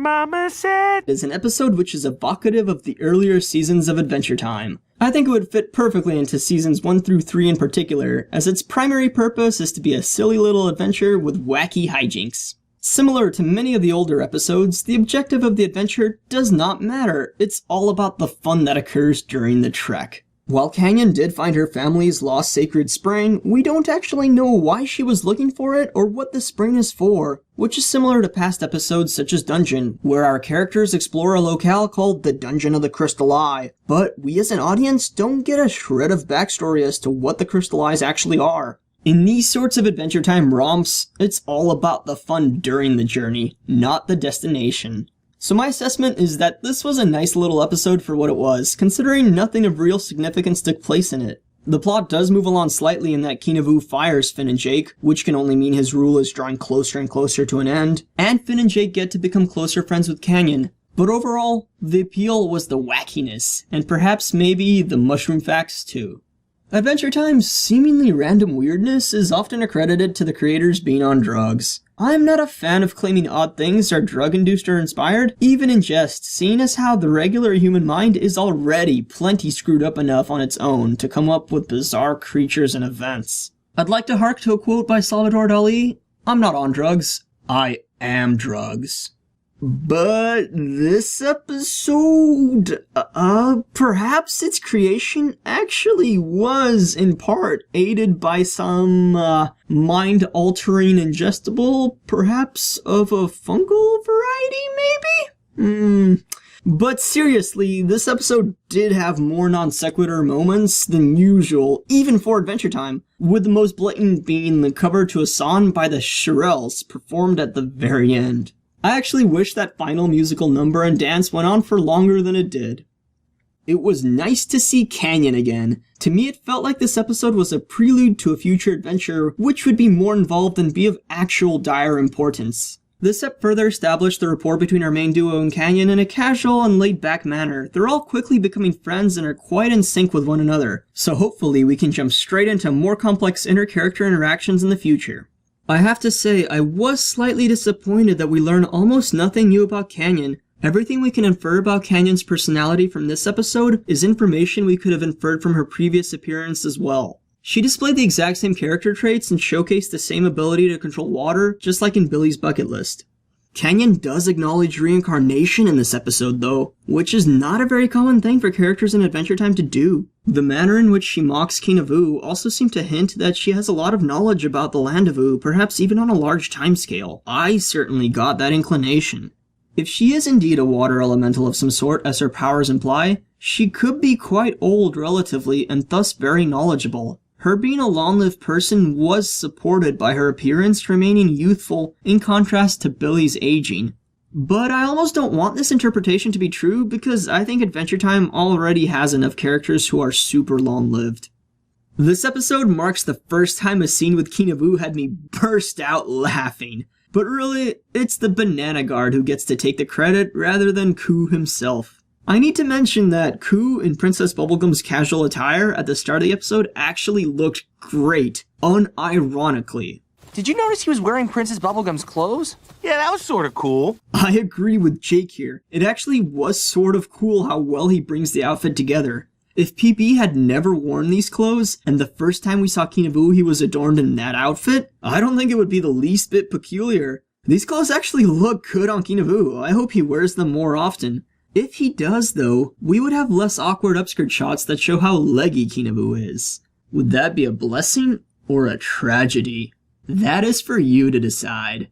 Mama said is an episode which is evocative of the earlier seasons of Adventure Time. I think it would fit perfectly into seasons 1 through 3 in particular, as its primary purpose is to be a silly little adventure with wacky hijinks. Similar to many of the older episodes, the objective of the adventure does not matter. It's all about the fun that occurs during the trek. While Canyon did find her family's lost sacred spring, we don't actually know why she was looking for it or what the spring is for, which is similar to past episodes such as Dungeon, where our characters explore a locale called the Dungeon of the Crystal Eye, but we as an audience don't get a shred of backstory as to what the Crystal Eyes actually are. In these sorts of Adventure Time romps, it's all about the fun during the journey, not the destination. So my assessment is that this was a nice little episode for what it was, considering nothing of real significance took place in it. The plot does move along slightly in that Kinavu fires Finn and Jake, which can only mean his rule is drawing closer and closer to an end, and Finn and Jake get to become closer friends with Canyon. But overall, the appeal was the wackiness, and perhaps maybe the mushroom facts too. Adventure Time's seemingly random weirdness is often accredited to the creators being on drugs. I'm not a fan of claiming odd things are drug-induced or inspired, even in jest, seeing as how the regular human mind is already plenty screwed up enough on its own to come up with bizarre creatures and events. I'd like to hark to a quote by Salvador Dali, "I'm not on drugs, I am drugs." But this episode, perhaps its creation actually was, in part, aided by some, mind-altering ingestible, perhaps of a fungal variety, maybe? But seriously, this episode did have more non-sequitur moments than usual, even for Adventure Time, with the most blatant being the cover to a song by the Shirelles, performed at the very end. I actually wish that final musical number and dance went on for longer than it did. It was nice to see Canyon again. To me, it felt like this episode was a prelude to a future adventure which would be more involved and be of actual dire importance. This step further established the rapport between our main duo and Canyon in a casual and laid-back manner. They're all quickly becoming friends and are quite in sync with one another, so hopefully we can jump straight into more complex inter-character interactions in the future. I have to say, I was slightly disappointed that we learn almost nothing new about Canyon. Everything we can infer about Canyon's personality from this episode is information we could have inferred from her previous appearance as well. She displayed the exact same character traits and showcased the same ability to control water, just like in Billy's bucket list. Canyon does acknowledge reincarnation in this episode though, which is not a very common thing for characters in Adventure Time to do. The manner in which she mocks Kinavu also seemed to hint that she has a lot of knowledge about the land of Vu, perhaps even on a large timescale. I certainly got that inclination. If she is indeed a water elemental of some sort, as her powers imply, she could be quite old relatively and thus very knowledgeable. Her being a long-lived person was supported by her appearance remaining youthful in contrast to Billy's aging. But I almost don't want this interpretation to be true because I think Adventure Time already has enough characters who are super long-lived. This episode marks the first time a scene with Kinavu had me burst out laughing. But really, it's the Banana Guard who gets to take the credit rather than Ku himself. I need to mention that Ku in Princess Bubblegum's casual attire at the start of the episode actually looked great, unironically. Did you notice he was wearing Princess Bubblegum's clothes? Yeah, that was sort of cool. I agree with Jake here. It actually was sort of cool how well he brings the outfit together. If PP had never worn these clothes, and the first time we saw Kinavu he was adorned in that outfit, I don't think it would be the least bit peculiar. These clothes actually look good on Kinavu. I hope he wears them more often. If he does, though, we would have less awkward upskirt shots that show how leggy Kinavu is. Would that be a blessing or a tragedy? That is for you to decide.